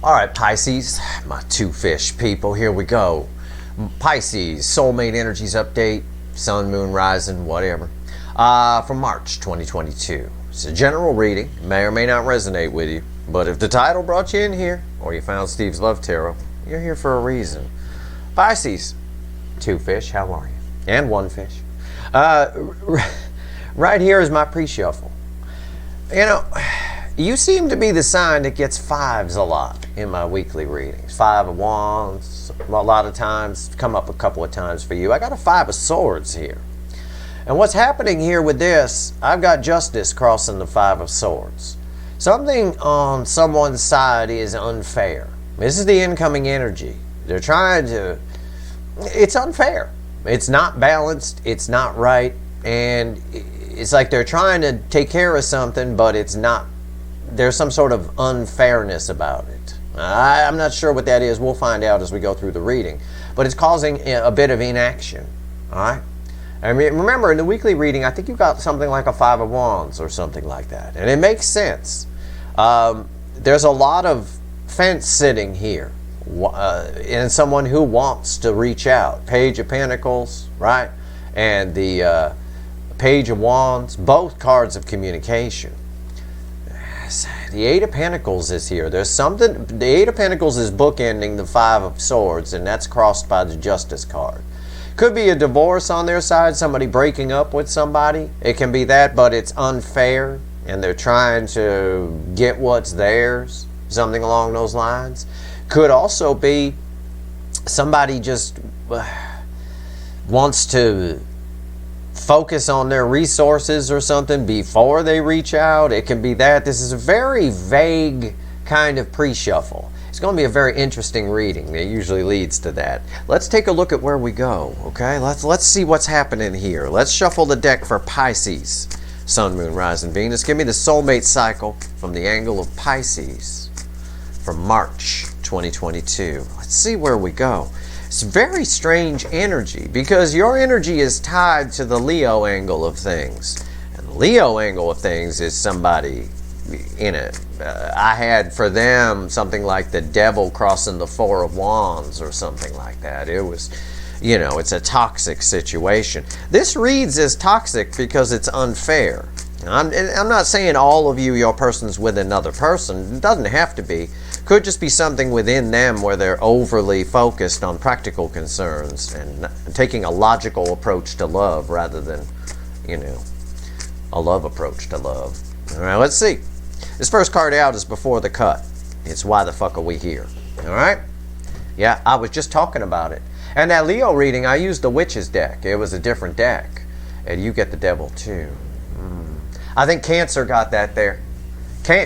All right, Pisces, my two fish people, here we go. Pisces, soulmate energies update, sun, moon, rising, whatever, from March 2022. It's a general reading, may or may not resonate with you, but if the title brought you in here, or you found Steve's Love Tarot, you're here for a reason. Pisces, two fish, how are you? And one fish. Right here is my pre-shuffle. You know, you seem to be the sign that gets fives a lot in my weekly readings. Five of Wands, a lot of times, come up a couple of times for you. I got a Five of Swords here. And what's happening here with this, I've got Justice crossing the Five of Swords. Something on someone's side is unfair. This is the incoming energy. They're trying to, it's unfair. It's not balanced, it's not right, and it's like they're trying to take care of something, but it's not. There's some sort of unfairness about it. I'm not sure what that is. We'll find out as we go through the reading. But it's causing a bit of inaction. All right? And remember, in the weekly reading, I think you got something like a Five of Wands or something like that. And it makes sense. There's a lot of fence sitting here. And someone who wants to reach out. Page of Pentacles, right? And the Page of Wands, both cards of communication. The Eight of Pentacles is here. There's something, the Eight of Pentacles is bookending the Five of Swords, and that's crossed by the Justice card. Could be a divorce on their side, somebody breaking up with somebody. It can be that, but it's unfair, and they're trying to get what's theirs, something along those lines. Could also be somebody just wants to focus on their resources or something before they reach out. It can be that. This is a very vague kind of pre-shuffle. It's going to be a very interesting reading. It usually leads to that. Let's take a look at where we go, okay? Let's see what's happening here. Let's shuffle the deck for Pisces, Sun, Moon, Rising, Venus. Give me the soulmate cycle from the angle of Pisces from March 2022. Let's see where we go. It's very strange energy because your energy is tied to the Leo angle of things. And the Leo angle of things is somebody in it. I had for them something like the devil crossing the Four of Wands or something like that. It was, you know, it's a toxic situation. This reads as toxic because it's unfair. I'm not saying all of you, your person's with another person. It doesn't have to be. Could just be something within them where they're overly focused on practical concerns and taking a logical approach to love rather than, you know, a love approach to love. All right, let's see. This first card out is Before the Cut. It's Why the Fuck Are We Here? All right? Yeah, I was just talking about it. And that Leo reading, I used the Witch's deck. It was a different deck. And you get the Devil too. I think Cancer got that there.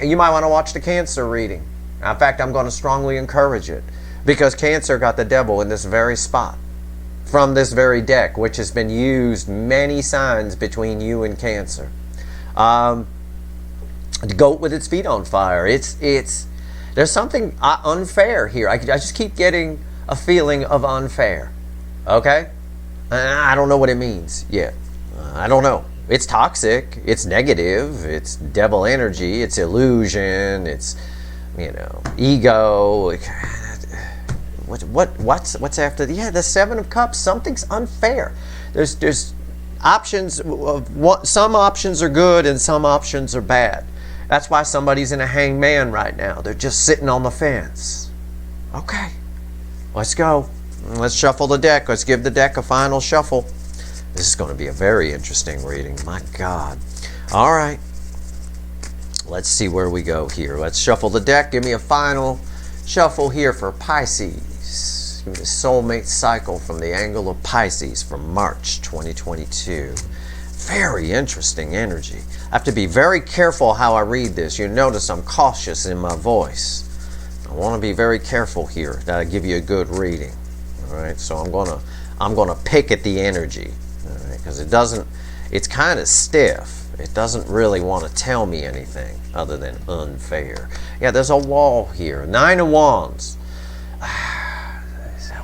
You might want to watch the Cancer reading. In fact, I'm going to strongly encourage it because Cancer got the Devil in this very spot from this very deck, which has been used many signs between you and Cancer. The goat with its feet on fire. There's something unfair here. I just keep getting a feeling of unfair. Okay? I don't know what it means yet. I don't know. It's toxic, it's negative, it's devil energy, it's illusion, it's, you know, ego. What's after the, the Seven of Cups? Something's unfair. There's options of what, some options are good and some options are bad. That's why somebody's in a hangman right now. They're just sitting on the fence. Okay, let's go. Let's shuffle the deck. Let's give the deck a final shuffle. This is going to be a very interesting reading. My God. All right. Let's see where we go here. Let's shuffle the deck. Give me a final shuffle here for Pisces. Give me the soulmate cycle from the angle of Pisces from March 2022. Very interesting energy. I have to be very careful how I read this. You notice I'm cautious in my voice. I want to be very careful here that I give you a good reading. All right. So I'm gonna pick at the energy. Because it's kind of stiff. It doesn't really want to tell me anything other than unfair. Yeah, there's a wall here. Nine of Wands.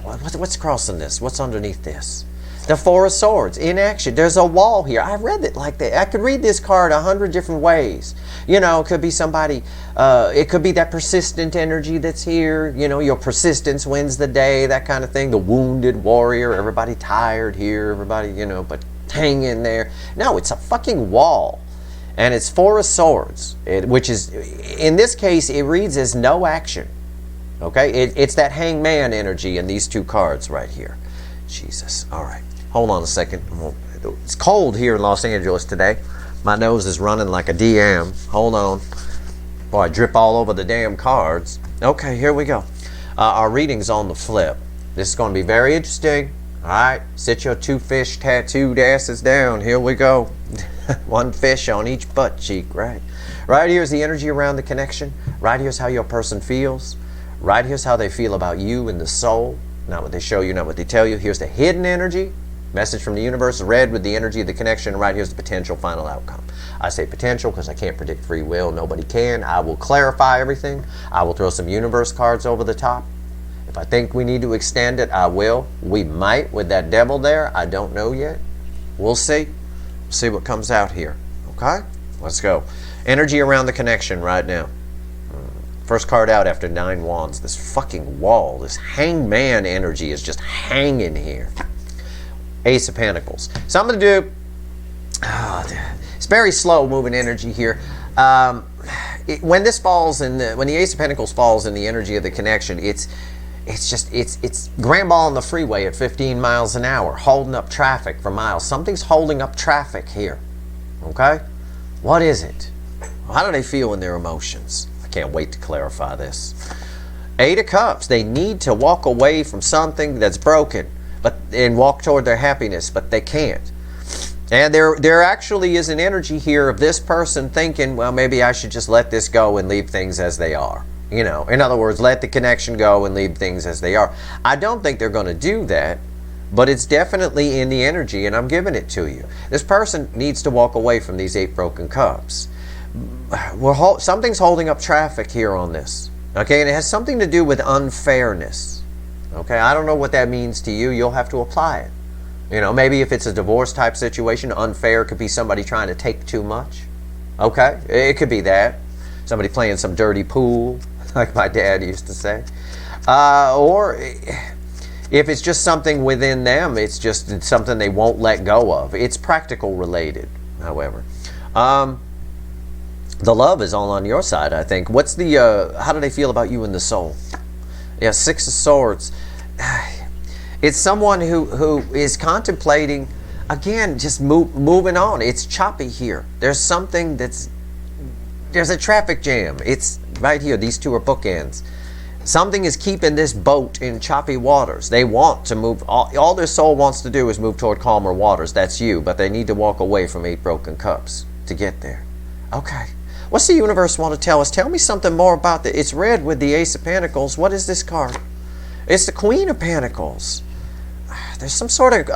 What's crossing this? What's underneath this? The Four of Swords, inaction. There's a wall here. I read it like that. I could read this card 100 different ways. You know, it could be somebody, it could be that persistent energy that's here. You know, your persistence wins the day, that kind of thing. The wounded warrior, everybody tired here, everybody, you know, but hang in there. No, it's a fucking wall. And it's Four of Swords, which is, in this case, it reads as no action. Okay? It's that hangman energy in these two cards right here. Jesus. All right. Hold on a second. It's cold here in Los Angeles today. My nose is running like a DM. Hold on. Boy, I drip all over the damn cards. Okay, here we go. Our reading's on the flip. This is going to be very interesting. All right, sit your two fish tattooed asses down. Here we go. One fish on each butt cheek, right? Right here's the energy around the connection. Right here's how your person feels. Right here's how they feel about you and the soul. Not what they show you, not what they tell you. Here's the hidden energy. Message from the universe, red with the energy of the connection. Right here's the potential final outcome. I say potential because I can't predict free will. Nobody can. I will clarify everything. I will throw some universe cards over the top. If I think we need to extend it, I will. We might with that devil there. I don't know yet. We'll see. See what comes out here. Okay? Let's go. Energy around the connection right now. First card out after 9 wands. This fucking wall, this hangman energy is just hanging here. Ace of Pentacles. So I'm going to do, it's very slow moving energy here. When this falls in when the Ace of Pentacles falls in the energy of the connection, it's grand ball on the freeway at 15 miles an hour, holding up traffic for miles. Something's holding up traffic here. Okay? What is it? How do they feel in their emotions? I can't wait to clarify this. Eight of Cups. They need to walk away from something that's broken, and walk toward their happiness, but they can't. And there actually is an energy here of this person thinking, well, maybe I should just let this go and leave things as they are. You know, in other words, let the connection go and leave things as they are. I don't think they're going to do that, but it's definitely in the energy, and I'm giving it to you. This person needs to walk away from these 8 broken cups. Something's holding up traffic here on this. Okay, and it has something to do with unfairness. Okay, I don't know what that means to you. You'll have to apply it. You know, maybe if it's a divorce type situation, unfair could be somebody trying to take too much. Okay, it could be that. Somebody playing some dirty pool, like my dad used to say. Or if it's just something within them, it's just something they won't let go of. It's practical related, however. The love is all on your side, I think. What's the, how do they feel about you and the soul? Yeah, 6 of Swords. It's someone who is contemplating, again, just moving on. It's choppy here. There's something there's a traffic jam. It's right here. These two are bookends. Something is keeping this boat in choppy waters. They want to move. All their soul wants to do is move toward calmer waters. That's you. But they need to walk away from 8 broken cups to get there. Okay. What's the universe want to tell us? Tell me something more about that. It's red with the Ace of Pentacles. What is this card? It's the Queen of Pentacles. There's some sort of...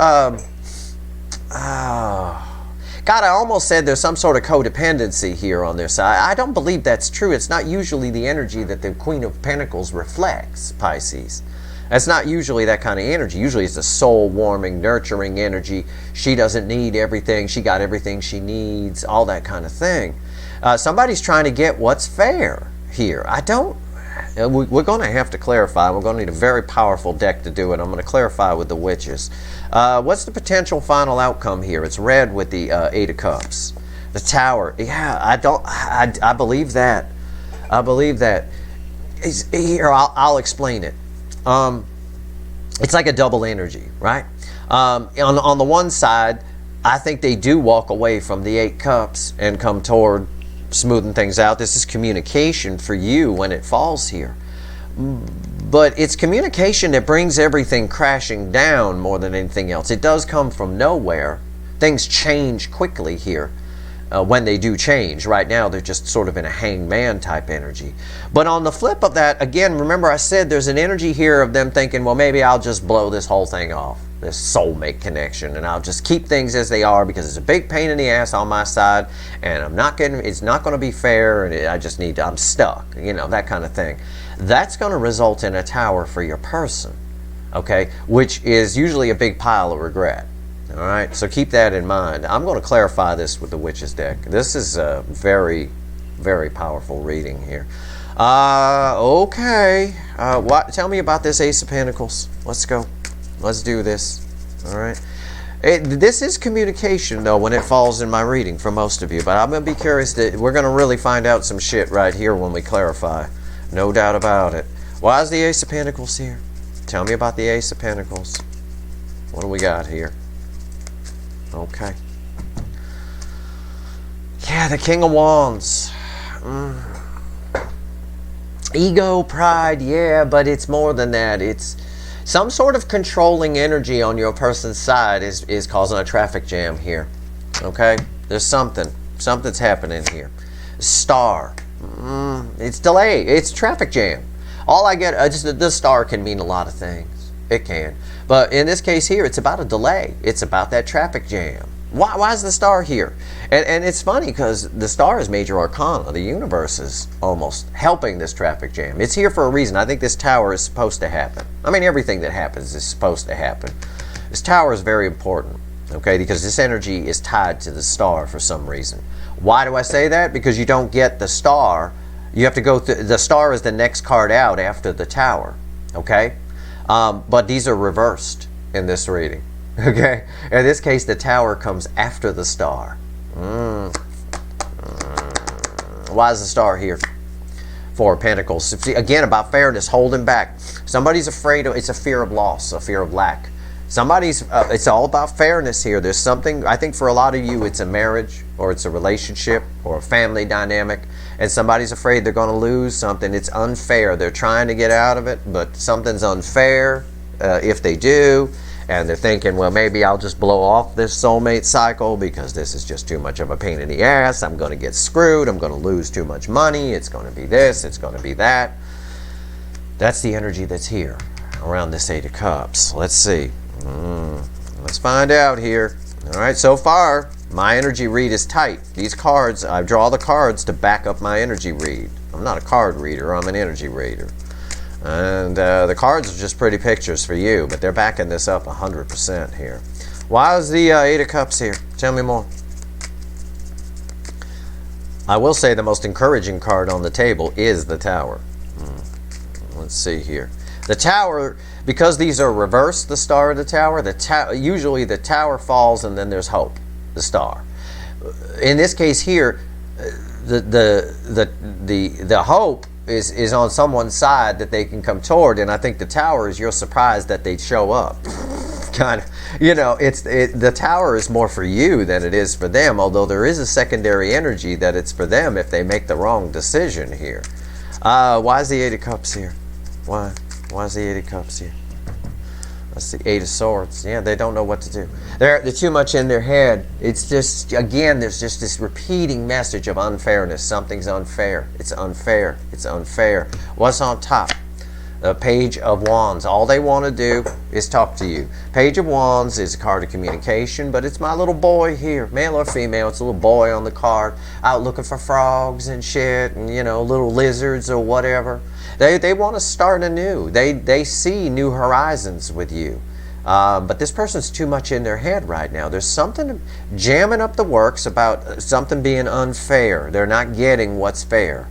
God, I almost said there's some sort of codependency here on their side. I don't believe that's true. It's not usually the energy that the Queen of Pentacles reflects, Pisces. That's not usually that kind of energy. Usually it's a soul-warming, nurturing energy. She doesn't need everything. She got everything she needs, all that kind of thing. Somebody's trying to get what's fair here. We're going to have to clarify. We're going to need a very powerful deck to do it. I'm going to clarify with the witches. What's the potential final outcome here? It's red with the 8 of Cups. The Tower. Yeah, I believe that. I believe that. Here, I'll explain it. It's like a double energy, right? On the one side, I think they do walk away from the 8 cups and come toward smoothing things out. This is communication for you when it falls here. But it's communication that brings everything crashing down more than anything else. It does come from nowhere. Things change quickly here when they do change. Right now, they're just sort of in a hangman type energy. But on the flip of that, again, remember I said there's an energy here of them thinking, well, maybe I'll just blow this whole thing off, this soulmate connection, and I'll just keep things as they are because it's a big pain in the ass on my side, and it's not going to be fair, and I'm stuck, you know, that kind of thing. That's going to result in a tower for your person, okay, which is usually a big pile of regret. All right, so keep that in mind. I'm going to clarify this with the Witches deck. This is very, very powerful reading here. Okay. Tell me about this Ace of Pentacles. Let's go. Let's do this. All right. This is communication, though, when it falls in my reading for most of you. But I'm going to be curious. We're going to really find out some shit right here when we clarify. No doubt about it. Why is the Ace of Pentacles here? Tell me about the Ace of Pentacles. What do we got here? Okay. Yeah, the King of Wands. Ego, pride, yeah, but it's more than that. It's some sort of controlling energy on your person's side is causing a traffic jam here. Okay? There's something's happening here. Star. It's delay. It's traffic jam. All I get, the star can mean a lot of things. It can. But in this case here, it's about a delay. It's about that traffic jam. Why is the star here? And it's funny because the star is major arcana. The universe is almost helping this traffic jam. It's here for a reason. I think this tower is supposed to happen. I mean, everything that happens is supposed to happen. This tower is very important, okay, because this energy is tied to the star for some reason. Why do I say that? Because you don't get the star. You have to go through. The star is the next card out after the tower, okay? But these are reversed in this reading. Okay, in this case, the tower comes after the star. Why is the star here? Four of Pentacles. See, again, about fairness, holding back. Somebody's afraid of. It's a fear of loss, a fear of lack. Somebody's. It's all about fairness here. There's something. I think for a lot of you, it's a marriage, or it's a relationship, or a family dynamic, and somebody's afraid they're going to lose something. It's unfair. They're trying to get out of it, but something's unfair if they do. And they're thinking, well, maybe I'll just blow off this soulmate cycle because this is just too much of a pain in the ass. I'm going to get screwed. I'm going to lose too much money. It's going to be this. It's going to be that. That's the energy that's here around this Eight of Cups. Let's see. Let's find out here. All right, so far, my energy read is tight. These cards, I draw the cards to back up my energy read. I'm not a card reader. I'm an energy reader. And the cards are just pretty pictures for you, but they're backing this up 100% here. Why is the Eight of Cups here? Tell me more. I will say the most encouraging card on the table is the Tower. Let's see here. The Tower, because these are reversed, the Star of the Tower, usually the Tower falls and then there's hope, the Star. In this case here, the hope is on someone's side that they can come toward, and I think the Tower is you're surprised that they show up. Kind of, you know, the Tower is more for you than it is for them, although there is a secondary energy that it's for them if they make the wrong decision here. Why is the Eight of Cups here? Why is the Eight of Cups here? That's the Eight of Swords. Yeah, they don't know what to do. They're too much in their head. It's just, again, there's just this repeating message of unfairness. Something's unfair. It's unfair. It's unfair. What's on top? The Page of Wands. All they want to do is talk to you. Page of Wands is a card of communication, but it's my little boy here, male or female. It's a little boy on the card, out looking for frogs and shit, and, you know, little lizards or whatever. They want to start anew. They see new horizons with you. But this person's too much in their head right now. There's something jamming up the works about something being unfair. They're not getting what's fair.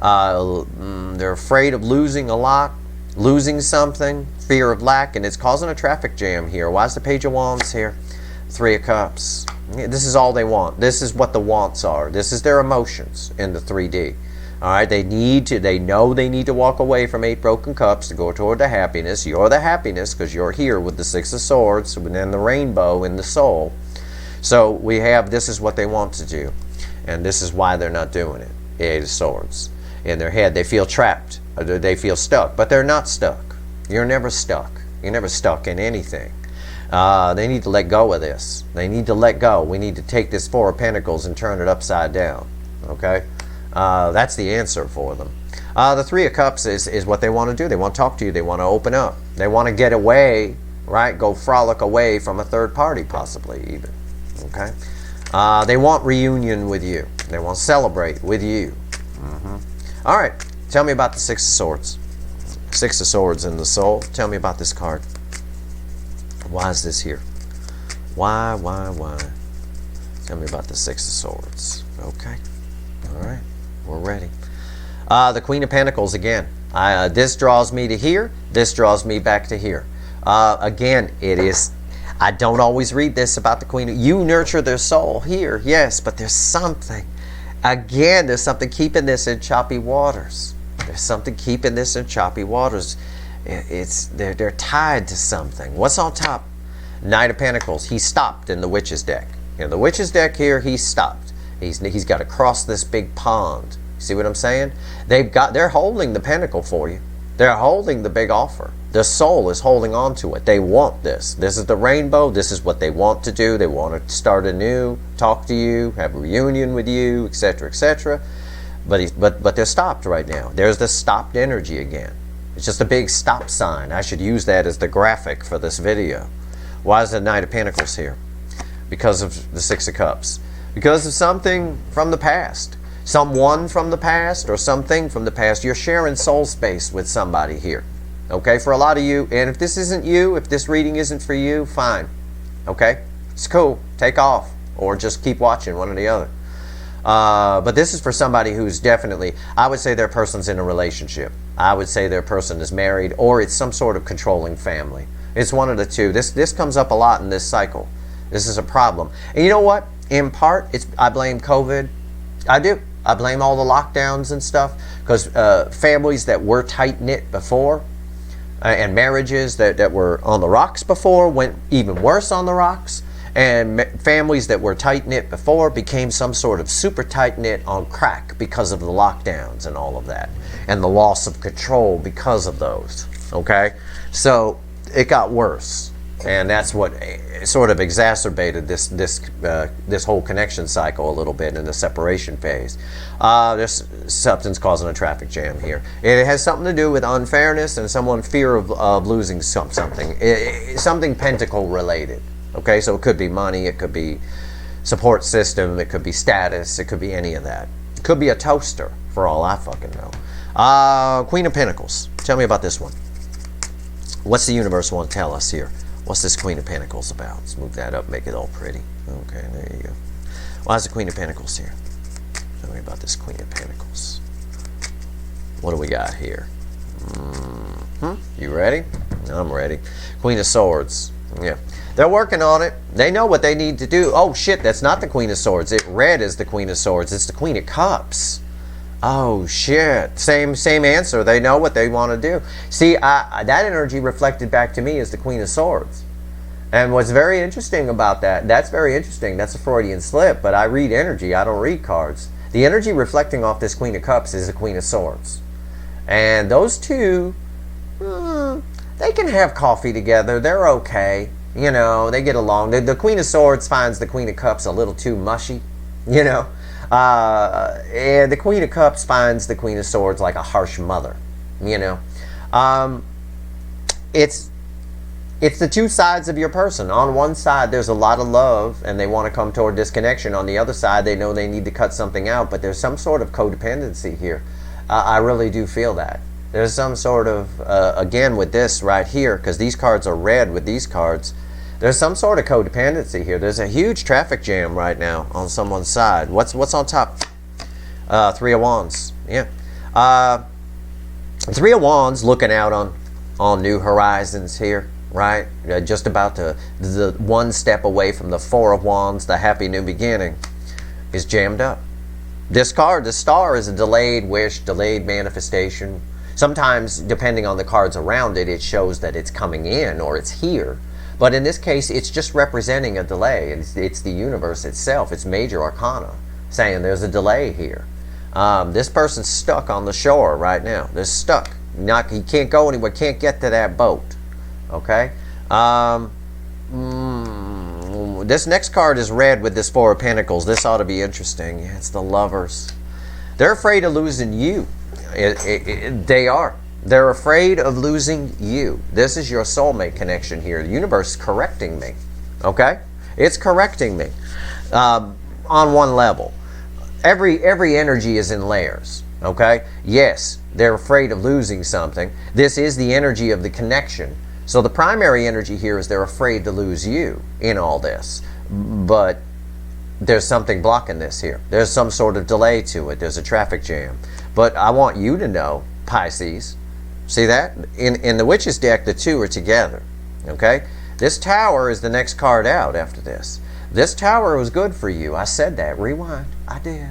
They're afraid of losing a lot, losing something, fear of lack, and it's causing a traffic jam here. Why is the Page of Wands here? Three of Cups. This is all they want. This is what the wants are. This is their emotions in the 3D. All right, they know they need to walk away from 8 broken cups to go toward the happiness. You're the happiness because you're here with the Six of Swords and then the rainbow in the soul. So we have, this is what they want to do. And this is why they're not doing it. The Eight of Swords. In their head, they feel trapped. They feel stuck, but they're not stuck. You're never stuck. You're never stuck in anything. They need to let go of this. They need to let go. We need to take this Four of Pentacles and turn it upside down. Okay? That's the answer for them. The Three of Cups is what they want to do. They want to talk to you. They want to open up. They want to get away, right? Go frolic away from a third party, possibly even. Okay? They want reunion with you. They want to celebrate with you. All right. Tell me about the Six of Swords. Six of Swords in the soul. Tell me about this card. Why is this here? Why? Tell me about the Six of Swords. Okay. All right. We're ready. The Queen of Pentacles again. This draws me to here. This draws me back to here. Again, it is... I don't always read this about the Queen. You nurture their soul here, yes, but there's something. Again, there's something keeping this in choppy waters. There's something keeping this in choppy waters. They're tied to something. What's on top? Knight of Pentacles. He stopped in the Witch's deck. In the Witch's deck here, he stopped. He's got to cross this big pond. See what I'm saying? They're holding the pentacle for you. They're holding the big offer. Their soul is holding on to it. They want this. This is the rainbow. This is what they want to do. They want to start anew, talk to you, have a reunion with you, etc., etc. But they're stopped right now. There's the stopped energy again. It's just a big stop sign. I should use that as the graphic for this video. Why is the Knight of Pentacles here? Because of the Six of Cups. Because of something from the past. Someone from the past or something from the past. You're sharing soul space with somebody here. Okay, for a lot of you, and if this isn't you, if this reading isn't for you, fine. Okay, it's cool. Take off or just keep watching, one or the other. But this is for somebody who's definitely, I would say their person's in a relationship. I would say their person is married, or it's some sort of controlling family. It's one of the two. This comes up a lot in this cycle. This is a problem. And you know what? In part, I blame COVID. I do. I blame all the lockdowns and stuff, because families that were tight-knit before, and marriages that were on the rocks before went even worse on the rocks, and families that were tight-knit before became some sort of super tight-knit on crack because of the lockdowns and all of that, and the loss of control because of those. Okay, so it got worse, and that's what sort of exacerbated this whole connection cycle a little bit in the separation phase. There's something's causing a traffic jam here. It has something to do with unfairness and someone's fear of losing something. Something pentacle related. Okay, so it could be money, it could be support system, it could be status, it could be any of that. It could be a toaster, for all I fucking know. Queen of Pentacles. Tell me about this one. What's the universe want to tell us here? What's this Queen of Pentacles about? Let's move that up, make it all pretty. Okay, there you go. Why is the Queen of Pentacles here? Tell me about this Queen of Pentacles. What do we got here? You ready? I'm ready. Queen of Swords. Yeah. They're working on it. They know what they need to do. Oh, shit, that's not the Queen of Swords. It read as the Queen of Swords. It's the Queen of Cups. Oh, shit. Same answer. They know what they want to do. See, that energy reflected back to me as the Queen of Swords. And what's very interesting about that's very interesting. That's a Freudian slip, but I read energy. I don't read cards. The energy reflecting off this Queen of Cups is the Queen of Swords. And those two, they can have coffee together. They're okay. You know, they get along. The Queen of Swords finds the Queen of Cups a little too mushy, you know. And the Queen of Cups finds the Queen of Swords like a harsh mother, you know. It's the two sides of your person. On one side, there's a lot of love, and they want to come toward disconnection. On the other side, they know they need to cut something out, but there's some sort of codependency here. I really do feel that. There's some sort of, again with this right here, because these cards are red with these cards, there's some sort of codependency here. There's a huge traffic jam right now on someone's side. What's on top? Three of Wands. Yeah. Three of Wands looking out on new horizons here, right? Just about the one step away from the Four of Wands, the happy new beginning, is jammed up. This card, the star, is a delayed wish, delayed manifestation. Sometimes, depending on the cards around it, it shows that it's coming in or it's here. But in this case, it's just representing a delay. It's the universe itself. It's major arcana saying there's a delay here. This person's stuck on the shore right now. They're stuck. He can't go anywhere, can't get to that boat. Okay? This next card is red with this Four of Pentacles. This ought to be interesting. Yeah, it's the Lovers. They're afraid of losing you. They are. They're afraid of losing you. This is your soulmate connection here. The universe is correcting me. Okay? It's correcting me on one level. Every energy is in layers. Okay? Yes, they're afraid of losing something. This is the energy of the connection. So the primary energy here is they're afraid to lose you in all this. But there's something blocking this here. There's some sort of delay to it. There's a traffic jam. But I want you to know, Pisces, see that? In the Witch's deck, the two are together. Okay? This Tower is the next card out after this. This Tower was good for you. I said that. Rewind. I did.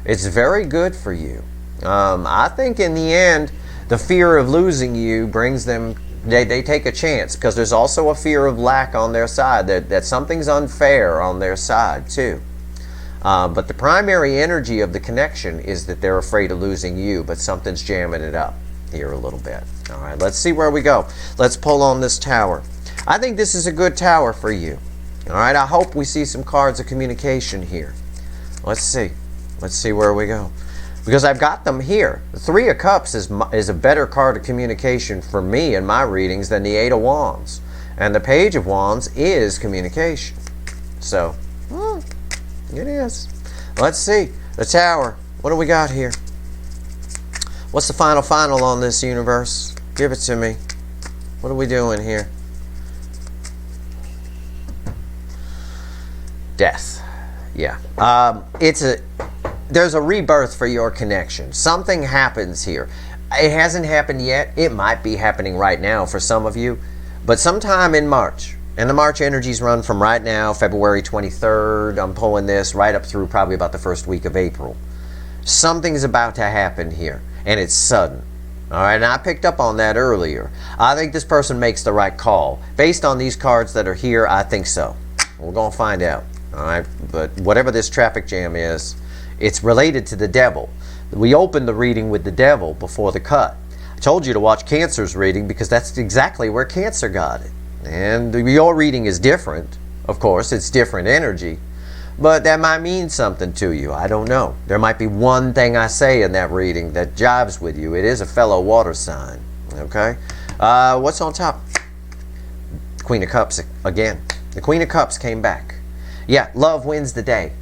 It's very good for you. I think in the end, the fear of losing you brings them, they take a chance, because there's also a fear of lack on their side, that something's unfair on their side too. But the primary energy of the connection is that they're afraid of losing you, but something's jamming it up here a little bit. All right, let's see where we go. Let's pull on this Tower. I think this is a good Tower for you. All right, I hope we see some cards of communication here. Let's see. Let's see where we go. Because I've got them here. The Three of Cups is a better card of communication for me in my readings than the Eight of Wands. And the Page of Wands is communication. So, it is. Let's see. The Tower. What do we got here? What's the final on this, universe? Give it to me. What are we doing here? Death. Yeah. There's a rebirth for your connection. Something happens here. It hasn't happened yet. It might be happening right now for some of you. But sometime in March, and the March energies run from right now, February 23rd, I'm pulling this right up through probably about the first week of April. Something's about to happen here, and it's sudden. All right, and I picked up on that earlier. I think this person makes the right call. Based on these cards that are here, I think so. We're going to find out. All right, but whatever this traffic jam is, it's related to the devil. We opened the reading with the devil before the cut. I told you to watch Cancer's reading because that's exactly where Cancer got it. And your reading is different. Of course, it's different energy. But that might mean something to you. I don't know. There might be one thing I say in that reading that jives with you. It is a fellow water sign. Okay? What's on top? Queen of Cups again. The Queen of Cups came back. Yeah, love wins the day.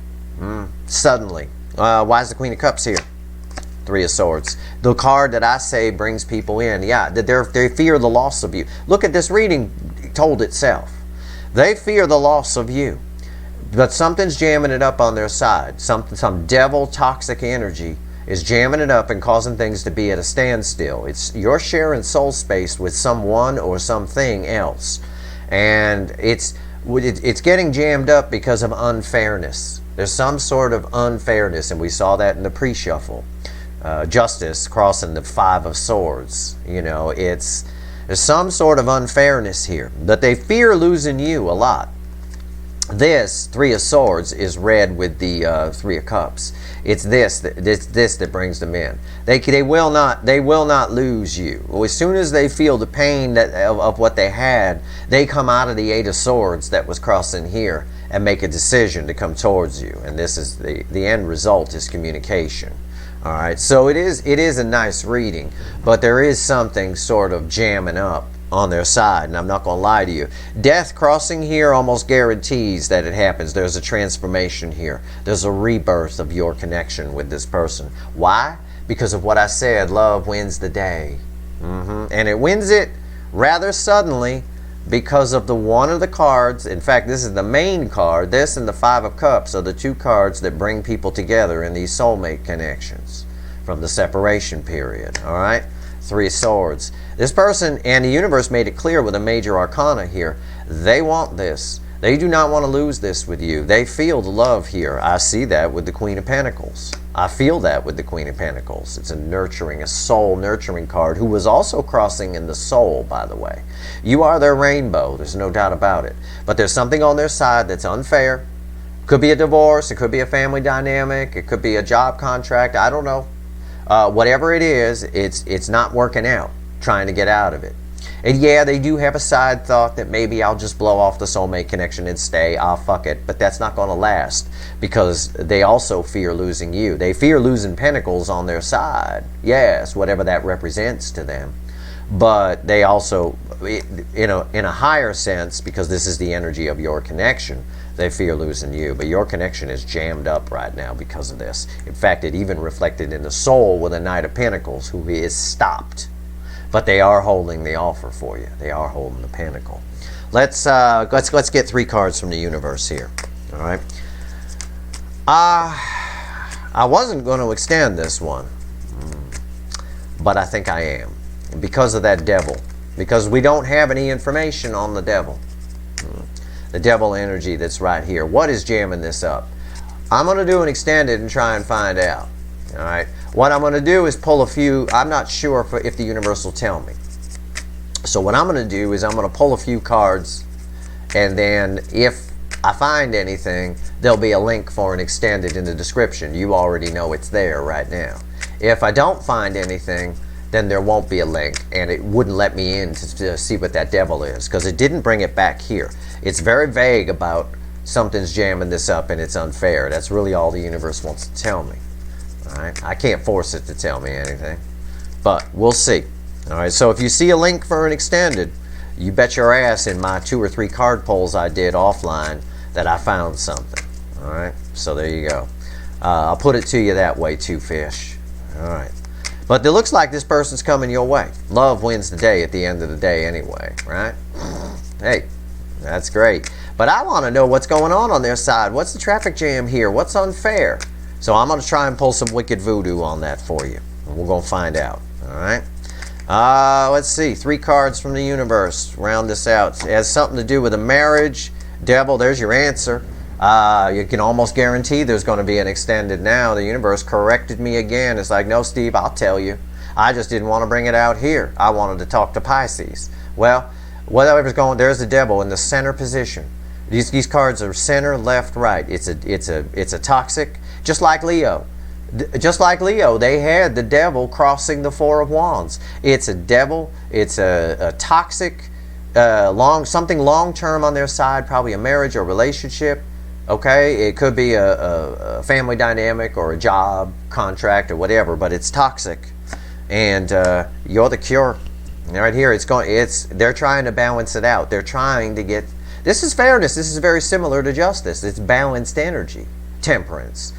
Suddenly. Why is the Queen of Cups here? Three of Swords. The card that I say brings people in. Yeah, they fear the loss of you. Look at this reading told itself. They fear the loss of you. But something's jamming it up on their side. Some devil toxic energy is jamming it up and causing things to be at a standstill. You're sharing soul space with someone or something else. And it's getting jammed up because of unfairness. There's some sort of unfairness, and we saw that in the pre-shuffle. Justice crossing the Five of Swords. You know, there's some sort of unfairness here. But they fear losing you a lot. This Three of Swords is read with the Three of Cups. It's this that brings them in. They will not lose you. Well, as soon as they feel the pain of what they had, they come out of the Eight of Swords that was crossing here and make a decision to come towards you. And this is the end result is communication. All right, so it is a nice reading, but there is something sort of jamming up on their side, and I'm not going to lie to you. Death crossing here almost guarantees that it happens. There's a transformation here. There's a rebirth of your connection with this person. Why? Because of what I said, love wins the day. And it wins it rather suddenly because of the one of the cards. In fact, this is the main card. This and the Five of Cups are the two cards that bring people together in these soulmate connections from the separation period. All right? Three of Swords. This person and the universe made it clear with a major arcana here. They want this. They do not want to lose this with you. They feel the love here. I see that with the Queen of Pentacles. I feel that with the Queen of Pentacles. It's a soul nurturing card who was also crossing in the soul, by the way. You are their rainbow. There's no doubt about it. But there's something on their side that's unfair. Could be a divorce. It could be a family dynamic. It could be a job contract. I don't know. Whatever it is, it's not working out, trying to get out of it. And yeah, they do have a side thought that maybe I'll just blow off the soulmate connection and stay. I'll fuck it. But that's not going to last because they also fear losing you. They fear losing Pentacles on their side. Yes, whatever that represents to them. But they also, in a higher sense, because this is the energy of your connection, they fear losing you. But your connection is jammed up right now because of this. In fact, it even reflected in the soul with a Knight of Pentacles who is stopped. But they are holding the offer for you. They are holding the pentacle. Let's get three cards from the universe here. All right. I wasn't going to extend this one, but I think I am. Because of that devil. Because we don't have any information on the devil. The devil energy that's right here. What is jamming this up? I'm going to do an extended and try and find out. All right. What I'm going to do is pull a few. I'm not sure if the universe will tell me. So what I'm going to do is I'm going to pull a few cards, and then if I find anything, there'll be a link for an extended in the description. You already know it's there right now. If I don't find anything, then there won't be a link, and it wouldn't let me in to see what that devil is, because it didn't bring it back here. It's very vague about something's jamming this up and it's unfair. That's really all the universe wants to tell me. All right, I can't force it to tell me anything, but we'll see. All right, so if you see a link for an extended, you bet your ass in my 2 or 3 card polls I did offline that I found something. All right, so there you go. I'll put it to you that way too, fish. All right. But it looks like this person's coming your way. Love wins the day at the end of the day anyway, right? Hey, that's great. But I want to know what's going on their side. What's the traffic jam here? What's unfair? So I'm going to try and pull some wicked voodoo on that for you. And we're going to find out, all right? Let's see. 3 cards from the universe. Round this out. It has something to do with a marriage. Devil, there's your answer. You can almost guarantee there's going to be an extended now. The universe corrected me again. It's like, no, Steve, I'll tell you. I just didn't want to bring it out here. I wanted to talk to Pisces. Well, whatever's going, there's the devil in the center position. These cards are center, left, right. It's a toxic, just like Leo. Just like Leo, they had the devil crossing the 4 of Wands. It's a devil. It's a toxic, something long-term on their side, probably a marriage or relationship. Okay, it could be a family dynamic or a job contract or whatever, but it's toxic, and you're the cure. Right here, they're trying to balance it out. They're trying to get. This is fairness. This is very similar to justice. It's balanced energy, temperance.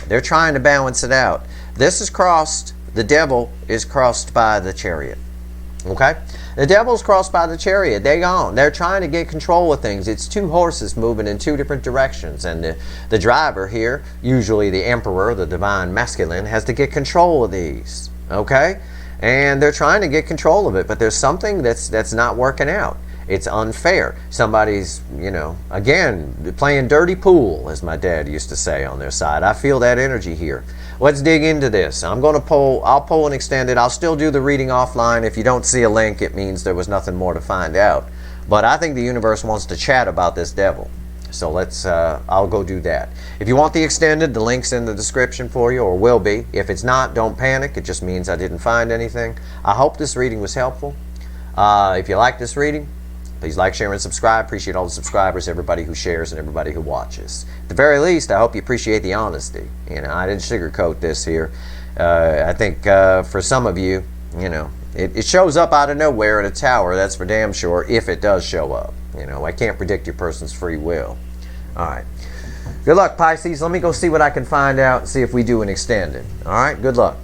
They're trying to balance it out. This is crossed. The devil is crossed by the Chariot. Okay? The devil's crossed by the Chariot. They're gone. They're trying to get control of things. It's 2 horses moving in 2 different directions. And the driver here, usually the emperor, the divine masculine, has to get control of these. Okay? And they're trying to get control of it. But there's something that's not working out. It's unfair. Somebody's, again, playing dirty pool, as my dad used to say on their side. I feel that energy here. Let's dig into this. I'll pull an extended. I'll still do the reading offline. If you don't see a link, it means there was nothing more to find out. But I think the universe wants to chat about this devil. So I'll go do that. If you want the extended, the link's in the description for you, or will be. If it's not, don't panic. It just means I didn't find anything. I hope this reading was helpful. If you like this reading, please like, share, and subscribe. Appreciate all the subscribers, everybody who shares, and everybody who watches. At the very least, I hope you appreciate the honesty. I didn't sugarcoat this here. I think for some of you, it shows up out of nowhere at a tower. That's for damn sure, if it does show up. I can't predict your person's free will. All right. Good luck, Pisces. Let me go see what I can find out and see if we do an extended. All right. Good luck.